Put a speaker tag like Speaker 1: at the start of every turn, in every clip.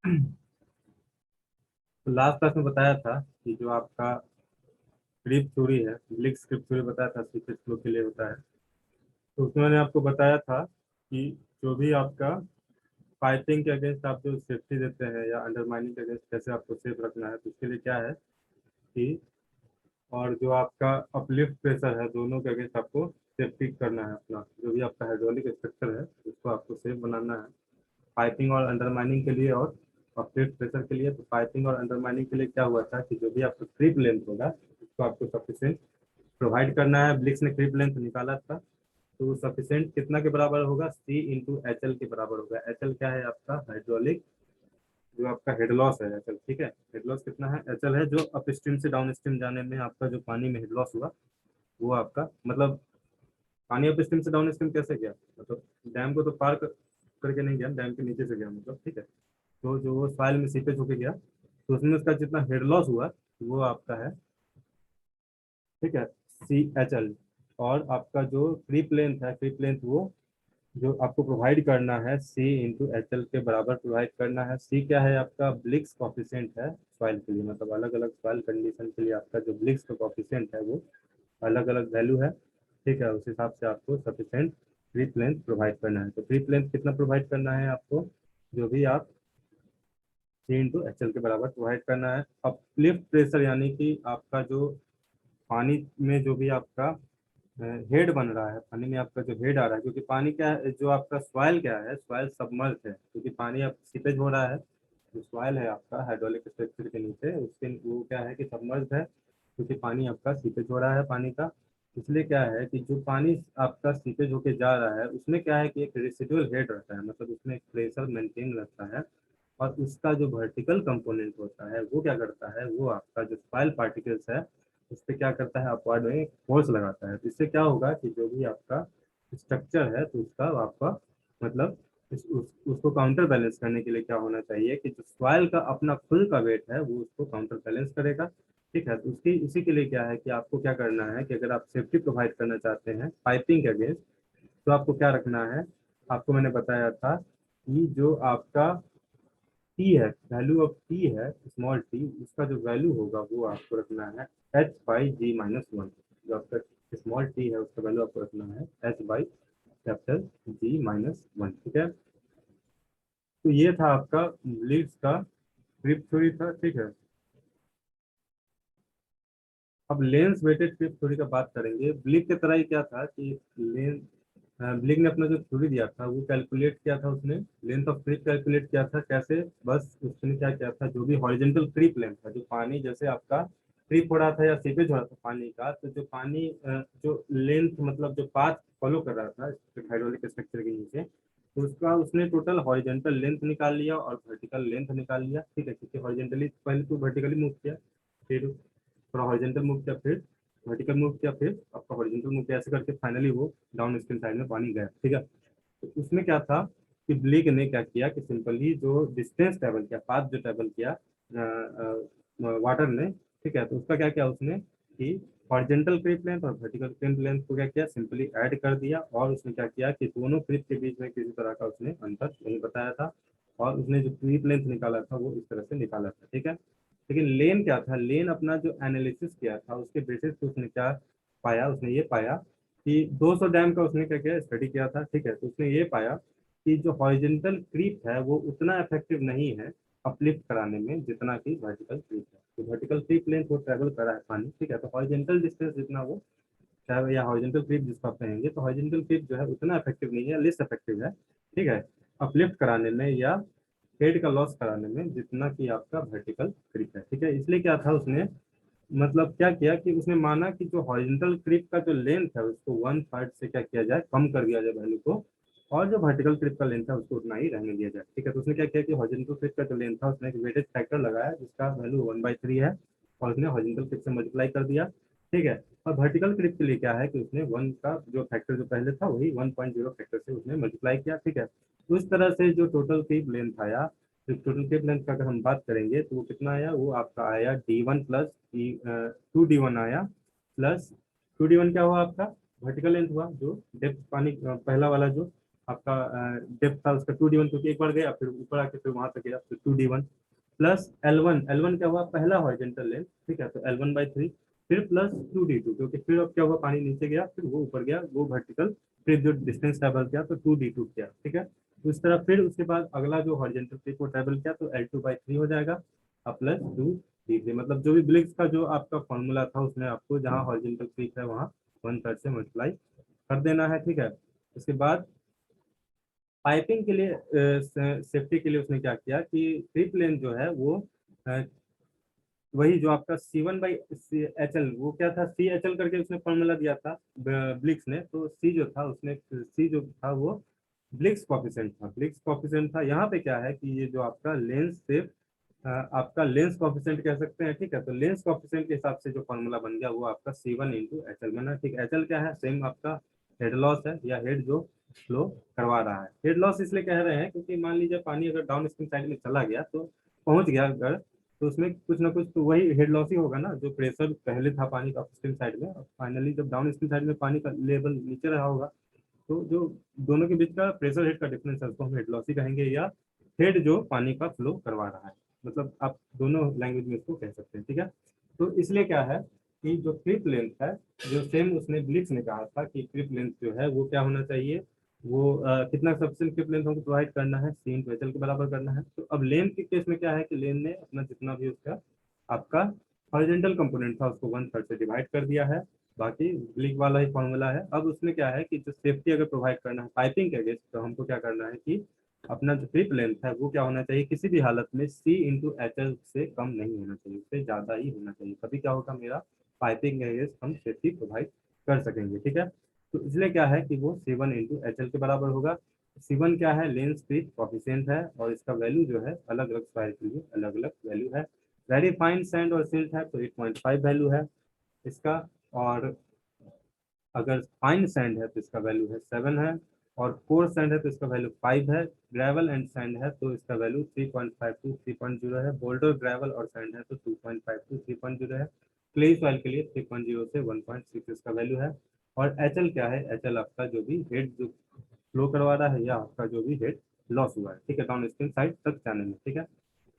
Speaker 1: तो last class में बताया था कि जो आपका क्रीप थ्योरी है, ब्लिक्स क्रीप थ्योरी बताया था सीपेज फ्लो के लिए होता है। तो उसमें मैंने आपको बताया था कि जो भी आपका पाइपिंग के अगेंस्ट आप जो सेफ्टी देते हैं या अंडरमाइनिंग के अगेंस्ट कैसे आपको सेफ रखना है, तो उसके लिए क्या है कि और जो आपका अपलिफ्ट प्रेशर है, दोनों के अगेंस्ट आपको सेफ्टी करना है। अपना जो भी आपका हाइड्रोलिक स्ट्रक्चर है उसको आपको सेफ बनाना है पाइपिंग और अंडरमाइनिंग के लिए और अपलिफ्ट प्रेशर के लिए। तो पाइपिंग और अंडरमाइनिंग के लिए क्या हुआ था कि जो भी आपका क्रीप लेंथ होगा उसको आपको सफिशिएंट प्रोवाइड करना है। ब्लिक्स ने क्रीप लेंथ निकाला था, तो सफिशिएंट कितना के बराबर होगा, सी इंटू एच एल के बराबर होगा। एच एल क्या है आपका हाइड्रोलिक, जो आपका हेड लॉस है एच एल, ठीक है। हेड लॉस कितना है, एच एल है, जो अप स्ट्रीम से डाउन स्ट्रीम जाने में आपका जो पानी में हेड लॉस हुआ वो आपका मतलब पानी अप स्ट्रीम से डाउन स्ट्रीम कैसे गया, मतलब डैम को तो पार करके नहीं गया, डैम के नीचे से गया मतलब, ठीक है। तो जो वो सॉइल में सीपेज होके गया, तो उसमें उसका जितना हेड लॉस हुआ वो आपका है, ठीक है, सी एच एल। और आपका जो क्रीप लेंथ है, क्रीप लेंथ वो जो आपको प्रोवाइड करना है सी इंटू एच एल के बराबर प्रोवाइड करना है। सी क्या है आपका, ब्लिक्स कॉफिशिएंट है सॉइल के लिए, मतलब अलग अलग सॉइल कंडीशन के लिए आपका जो ब्लिक्स का कॉफिशिएंट है वो अलग अलग वैल्यू है, ठीक है। उस हिसाब से आपको सफिशिएंट क्रीप लेंथ प्रोवाइड करना है। तो क्रीप लेंथ कितना प्रोवाइड करना है आपको, जो भी आप सी इंटू एच एल के बराबर प्रोवाइड करना है। अपलिफ्ट प्रेशर यानी कि आपका जो पानी में जो भी आपका हेड बन रहा है, पानी में आपका जो हेड आ रहा है, क्योंकि पानी क्या है, जो आपका सॉइल क्या है, सॉइल सबमर्ज है क्योंकि पानी अब सीपेज हो रहा है। जो सॉइल है आपका हाइड्रोलिक स्ट्रक्चर के नीचे, उसके वो क्या है कि सबमर्ज है क्योंकि पानी आपका सीपेज हो रहा है पानी का। इसलिए क्या है कि जो पानी आपका सीपेज होके जा रहा है उसमें क्या है कि एक रेसिडुअल हेड रहता है, मतलब उसमें एक प्रेशर मेंटेन रहता है। और उसका जो वर्टिकल कंपोनेंट होता है वो क्या करता है, वो आपका जो सॉइल पार्टिकल्स है उस पर क्या करता है, अपवर्ड में फोर्स लगाता है। तो इससे क्या होगा कि जो भी आपका स्ट्रक्चर है तो उसका आपका मतलब उसको काउंटर बैलेंस करने के लिए क्या होना चाहिए कि जो सॉइल का अपना खुद का वेट है वो उसको काउंटर बैलेंस करेगा, ठीक है। तो उसकी उसी के लिए क्या है कि आपको क्या करना है कि अगर आप सेफ्टी प्रोवाइड करना चाहते हैं पाइपिंग के अगेंस्ट, तो आपको क्या रखना है, आपको मैंने बताया था कि जो आपका टी है, वैल्यू ऑफ टी है स्मॉल टी, उसका जो वैल्यू होगा वो आपको रखना है H by G minus one. जो आपका स्मॉल टी है उसका वैल्यू आपको रखना है H by capital G minus one, ठीक है। तो ये था आपका लीड्स का ट्रिप थ्योरी था, ठीक है। अब लेंस वेटेड ट्रिप थ्योरी का बात करेंगे। ब्लिक की तरह ही क्या था कि लेंस, ब्लिक ने अपना जो थ्योरी दिया था वो कैलकुलेट किया था, उसने लेंथ ऑफ क्रीप कैलकुलेट किया था कैसे, बस उसने क्या किया था, जो भी हॉरिजेंटल क्रीप लेंथ था, जो पानी जैसे आपका क्रीप हो रहा था या सीपेज हो रहा था पानी का, तो जो पानी जो लेंथ मतलब जो पाथ फॉलो कर रहा था हाइड्रोलिक स्ट्रक्चर के नीचे, तो उसका उसने टोटल हॉरिजेंटल लेंथ निकाल लिया और वर्टिकल लेंथ निकाल लिया, ठीक है। क्योंकि हॉरिजेंटली पहले तो वर्टिकली मूव किया, फिर थोड़ा हॉरिजेंटल मूव किया, फिर वर्टिकल मूव किया, फिर आपका हॉरिजेंटल मूव किया, ऐसे करके फाइनली वो डाउन स्ट्रीम साइड में पानी गया, ठीक है। तो उसमें क्या था कि ब्लेक ने क्या किया कि सिंपली जो डिस्टेंस ट्रेवल किया, पाथ जो ट्रेवल किया वाटर ने, ठीक है, तो उसका क्या किया उसने कि हॉरिजेंटल क्रीप लेंथ और वर्टिकल क्रीप लेंथ को क्या किया, सिंपली ऐड कर दिया। और उसने क्या किया कि दोनों क्रीप के बीच में किसी तरह का उसने अंतर नहीं बताया था, और उसने जो क्रीप लेंथ निकाला था वो इस तरह से निकाला था, ठीक है। लेकिन लेन क्या था, लेन अपना जो एनालिसिस किया था उसके बेसिस पे उसने क्या पाया, उसने ये पाया कि 200 डैम का उसने क्या किया, स्टडी किया था, ठीक है। तो उसने ये पाया कि जो हॉरिजेंटल क्रीप है वो उतना इफेक्टिव नहीं है अपलिफ्ट कराने में जितना कि वर्टिकल क्रीप है। तो वर्टिकल क्रीप लेंथ वो ट्रेवल करा है पानी, ठीक है। तो हॉरिजेंटल डिस्टेंस जितना वो चाहे या हॉरिजेंटल क्रीप जिसको आप कहेंगे, तो हॉरिजेंटल क्रीप जो है उतना इफेक्टिव नहीं है, लेस इफेक्टिव है, ठीक है, अपलिफ्ट कराने में या हेड का लॉस कराने में जितना कि आपका वर्टिकल क्रीप है, ठीक है। इसलिए क्या था उसने मतलब क्या किया कि उसने माना कि जो हॉरिजेंटल क्रीप का जो लेंथ है उसको वन थर्ड से क्या किया जाए, कम कर दिया जाए वैल्यू को, और जो वर्टिकल क्रीप का लेंथ है उसको उतना ही रहने दिया जाए, ठीक है। तो उसने क्या किया कि हॉरिजेंटल क्रीप का जो लेंथ था उसने एक वेटेज फैक्टर लगाया जिसका वैल्यू 1/3 है, और उसने हॉरिजेंटल क्रीप से मल्टीप्लाई कर दिया, ठीक है। और वर्टिकल क्रीप के लिए क्या है कि उसने वन का जो फैक्टर जो पहले था वही 1.0 फैक्टर से उसने मल्टीप्लाई किया, ठीक है। तो इस तरह से जो टोटल क्रीप लेंथ आया, तो टोटल क्रीप लेंथ का अगर हम बात करेंगे तो वो कितना आया, वो आपका आया D1 प्लस 2D1 आया, प्लस 2D1 क्या हुआ आपका वर्टिकल लेंथ हुआ, जो डेप्थ पानी पहला वाला जो आपका डेप्थ था उसका 2d1, क्योंकि एक बार गया फिर ऊपर आके फिर वहां तक गया, फिर 2d1 प्लस L1 क्या हुआ, पहला हॉरिजॉन्टल लेंथ, ठीक है, तो L1/3 फिर प्लस 2d2, क्योंकि फिर अब क्या हुआ, पानी नीचे गया फिर वो ऊपर गया, वो वर्टिकल फिर जो डिस्टेंस ट्रेवल किया तो 2d2 किया, ठीक है। तो इस तरह फिर उसके बाद अगला जो हॉरिजॉन्टल पीक वो ट्रेवल किया तो L2/3 हो जाएगा अब प्लस 2d3, मतलब जो भी ब्लिक्स का जो आपका फॉर्मूला था उसमें आपको जहाँ हॉरिजॉन्टल पीक है वहाँ 1/3 से मल्टीप्लाई कर देना है, ठीक है। उसके बाद पाइपिंग के लिए सेफ्टी के लिए उसने क्या किया कि ट्रिप लेन जो है वो अ, वही जो आपका C1/HL, वो क्या था, CHL करके उसने फॉर्मूला दिया था ब्लिक्स ने, तो सी जो था उसने, सी जो था वो ब्लिक्स कॉफिशेंट था, ब्लिक्स कॉफिशेंट था। यहाँ पे क्या है कि ये जो आपका लेंस से आपका लेंस कॉफिशेंट कह सकते हैं, ठीक है। तो लेंस कॉफिशेंट के हिसाब से जो फॉर्मूला बन गया वो आपका C1/HL बना, ठीक। HL क्या है, सेम आपका हेड लॉस है, या हेड जो फ्लो करवा रहा है। हेड लॉस इसलिए कह रहे हैं क्योंकि मान लीजिए पानी अगर डाउन स्ट्रीम साइड में चला गया तो पहुंच गया अगर, तो उसमें कुछ ना कुछ तो वही हेड लॉस ही होगा ना, जो प्रेशर पहले था पानी का अपस्ट्रीम साइड में, और फाइनली जब डाउन स्ट्रीम साइड में पानी का लेवल नीचे रहा होगा तो जो दोनों के बीच का प्रेशर हेड का डिफरेंस है उसको हम हेड लॉस ही कहेंगे, या हेड जो पानी का फ्लो करवा रहा है, मतलब आप दोनों लैंग्वेज में इसको कह सकते हैं, ठीक है। तो इसलिए क्या है कि जो क्लिप लेंथ है, जो सेम उसने ब्लिक्स ने कहा था कि क्लिप लेंथ जो है वो क्या होना चाहिए, वो कितना सफिशिएंट क्लिप लेंथ हमको प्रोवाइड करना है, C/HL के बराबर करना है। तो अब लेन के केस में क्या है कि लेन ने अपना जितना भी उसका आपका हॉरिजॉन्टल कंपोनेंट था उसको 1/3 से डिवाइड कर दिया है, बाकी ब्लिक वाला ही फॉर्मूला है। अब उसमें क्या है कि जो सेफ्टी अगर प्रोवाइड करना है पाइपिंग के अगेंस्ट, तो हमको क्या करना है कि अपना जो क्लिप लेंथ है वो क्या होना चाहिए, किसी भी हालत में C/HL से कम नहीं होना चाहिए, उससे ज्यादा ही होना चाहिए, तभी क्या होगा, मेरा पाइपिंग के अगेंस्ट हम सेफ्टी प्रोवाइड कर सकेंगे, ठीक है। तो इसलिए क्या है कि वो C1/HL के बराबर होगा। C1 क्या है, लेंस स्पीड कॉफिशिएंट है, और इसका वैल्यू जो है अलग अलग फाइल के लिए अलग अलग वैल्यू है। वेरी फाइन सैंड और सिल्ट है तो 8.5 वैल्यू है इसका, और अगर फाइन सैंड है तो इसका वैल्यू है 7 है, और कोर सैंड है तो इसका वैल्यू 5 है, ग्रेवल एंड सैंड है तो इसका वैल्यू 3.5 टू 3.0 है, बोल्डर ग्रेवल और सैंड है तो 2.5 टू 3.0 है, क्ले सॉइल के लिए 3.0 से 1.6 इसका वैल्यू है। और एचएल क्या है, एचएल आपका जो भी हेड जो फ्लो करवा रहा है, या आपका जो भी हेड लॉस हुआ है, ठीक है, डाउन स्ट्रीम साइड तक जाने में, ठीक है।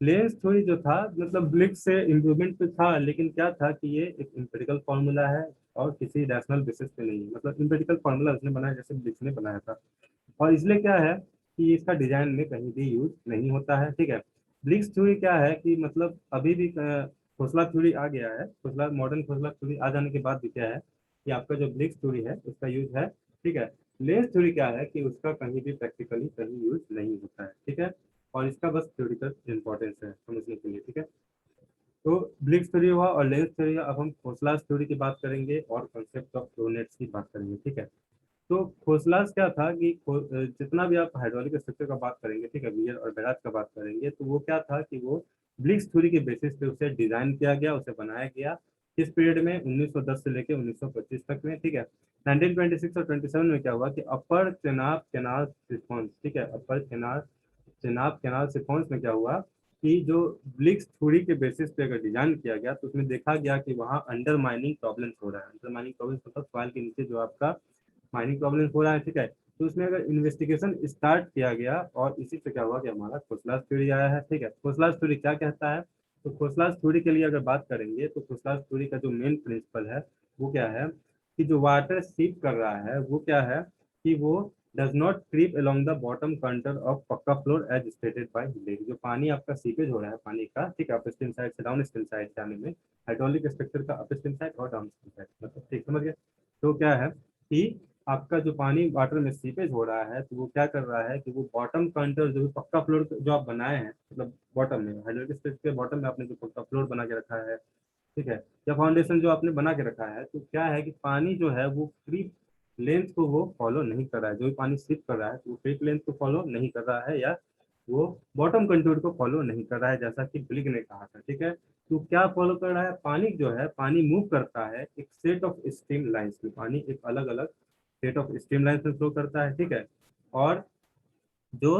Speaker 1: लेंस थ्योरी जो था मतलब ब्लिक से इम्प्रूवमेंट पे था, लेकिन क्या था कि ये एक इम्पेरिकल फॉर्मूला है और किसी रैशनल बेसिस पे नहीं है, मतलब इम्पेरिकल फॉर्मूला उसने बनाया जैसे ब्लिक ने बनाया था, और इसलिए क्या है कि इसका डिजाइन में कहीं भी यूज नहीं होता है, ठीक है। ब्लिक्स थ्योरी क्या है कि मतलब अभी भी खोसला थ्योरी आ गया है, खोसला मॉडर्न खोसला थ्योरी आ जाने के बाद भी क्या है कि आपका जो ब्लिक्स थ्योरी है उसका यूज है, ठीक है। लेंस थ्योरी क्या है कि उसका कहीं भी प्रैक्टिकली कहीं यूज नहीं होता है, ठीक है, और इसका बस थ्योरिकल इंपॉर्टेंस है समझने के लिए, ठीक है। तो ब्लिक्स थ्योरी हुआ और लेंस थ्योरी हुआ, अब हम खोसलास थ्योरी की बात करेंगे और कॉन्सेप्ट ऑफ फ्लो नेट्स की बात करेंगे, ठीक है। तो खोसलास क्या था कि जितना भी आप हाइड्रोलिक स्ट्रक्चर का बात करेंगे, ठीक है, वियर और बैराज का बात करेंगे, तो वो क्या था कि वो ब्लिक्स थ्योरी के बेसिस पे उसे डिजाइन किया गया, उसे बनाया गया किस पीरियड में, 1910 से लेकर 1925 तक में, ठीक है। 1926 और 27 में क्या हुआ कि अपर चेनाब कैनाल रिस्पॉन्स, ठीक है, अपर चेनाब कैनाल सिफॉन्स में क्या हुआ कि जो ब्लिक्स थ्योरी के बेसिस पे अगर डिजाइन किया गया तो उसमें देखा गया कि वहाँ अंडर माइनिंग प्रॉब्लम्स हो रहा है, अंडर माइनिंग प्रॉब्लम्स मतलब सॉइल के नीचे जो आपका माइनिंग प्रॉब्लम्स हो रहा है, ठीक है। तो उसमें अगर इन्वेस्टिगेशन स्टार्ट किया गया और इसी से क्या हुआ कि हमारा खोसलास थ्योरी आया है, ठीक है। खोसलास थ्योरी क्या कहता है, तो खोसलास थ्योरी के लिए अगर बात करेंगे तो खोसलास थ्योरी का जो मेन प्रिंसिपल है वो क्या है कि जो वाटर सीप कर रहा है वो क्या है कि वो does not creep along the bottom contour of pucca floor as stated by Lake, जो पानी आपका सीपेज हो रहा है पानी का, ठीक है, अप स्ट्रीम साइड से डाउन स्ट्रीम साइड जाने में, हाइड्रोलिक स्ट्रक्चर का अप स्ट्रीम साइड और डाउन स्ट्रीम साइड, मतलब ठीक समझ गए। तो क्या है कि आपका जो पानी वाटर में सीपेज हो रहा है तो वो क्या कर रहा है कि वो बॉटम कंटर जो पक्का फ्लोर जो आप बनाए हैं, मतलब बॉटम में हाइड्रोलिक स्ट्रक्चर के बॉटम में आपने जो पक्का फ्लोर बना के रखा है, ठीक है, या फाउंडेशन जो आपने बना के रखा है, तो क्या है कि पानी जो है वो क्रीप लेंथ को वो फॉलो नहीं कर रहा है, जो भी पानी स्लिप कर रहा है तो वो क्रीप लेंथ को फॉलो नहीं कर रहा है, या वो बॉटम कंटूर को फॉलो नहीं कर रहा है, जैसा कि ब्लिग ने कहा था, ठीक है। तो क्या फॉलो कर रहा है, पानी जो है पानी मूव करता है एक सेट ऑफ स्ट्रीम लाइंस में, पानी एक अलग अलग सेट ऑफ स्ट्रीम लाइंस में फ्लो करता है, ठीक है। और जो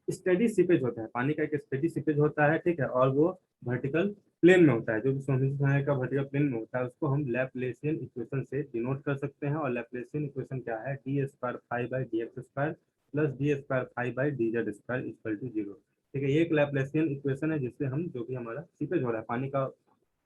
Speaker 1: स्टेडी सीपेज होता है पानी का, एक स्टेडी सीपेज होता है, ठीक है, और वो वर्टिकल प्लेन में होता है, जो भी समुद्र का वर्टिकल प्लेन में होता है उसको हम लैप्लेसियन इक्वेशन से डिनोट कर सकते हैं, और लैप्लेसियन इक्वेशन क्या है, D square five by D X square plus D square five by D Z square equal to zero. ठीक है, ये एक लैप्लासियन इक्वेशन है जिससे हम जो भी हमारा सीपेज हो रहा है पानी का,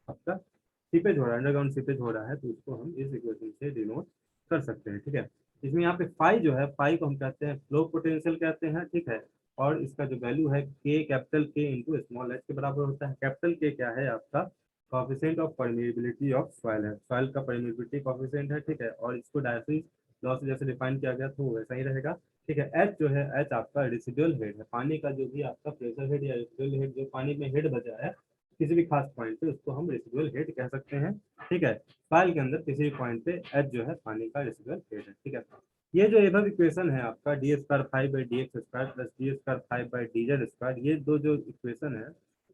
Speaker 1: आपका सीपेज हो रहा है, अंडरग्राउंड सीपेज हो रहा है, तो उसको हम इस इक्वेशन से डिनोट कर सकते हैं। ठीक है, इसमें यहाँ पे फाई जो है, फाई को हम कहते हैं फ्लो पोटेंशियल कहते हैं। ठीक है, और इसका जो वैल्यू है के, कैपिटल के इंटू स्मॉल एच के बराबर होता है। कैपिटल के क्या है आपका, coefficient of permeability of soil है, सॉइल का परमिएबिलिटी कोफिशिएंट है। ठीक है, और इसको डायरेक्टली लॉ से जैसे डिफाइन किया गया तो वैसा ही रहेगा। ठीक है, एच जो है, एच आपका रेसिडुअल हेड है, पानी का जो भी आपका प्रेशर हेड या रेसिडुअल हेड, जो पानी में हेड बचा है किसी भी खास पॉइंट पे, उसको हम रेसिडुअल हेड कह सकते हैं। ठीक है, फाइल के अंदर किसी भी पॉइंट पे एच जो है पानी का रेसिडुअल हेड है। ठीक है, ये जो एबव इक्वेशन है आपका D square five by D X square plus D square five by D Z square, ये दो जो इक्वेशन है,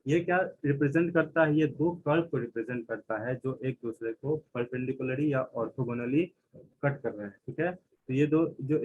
Speaker 1: ये क्या रिप्रेजेंट करता है, ये दो कर्व को रिप्रेजेंट करता है जो एक दूसरे को परपेंडिकुलरली या ऑर्थोगोनली कट कर रहे हैं। ठीक है, तो ये दो जो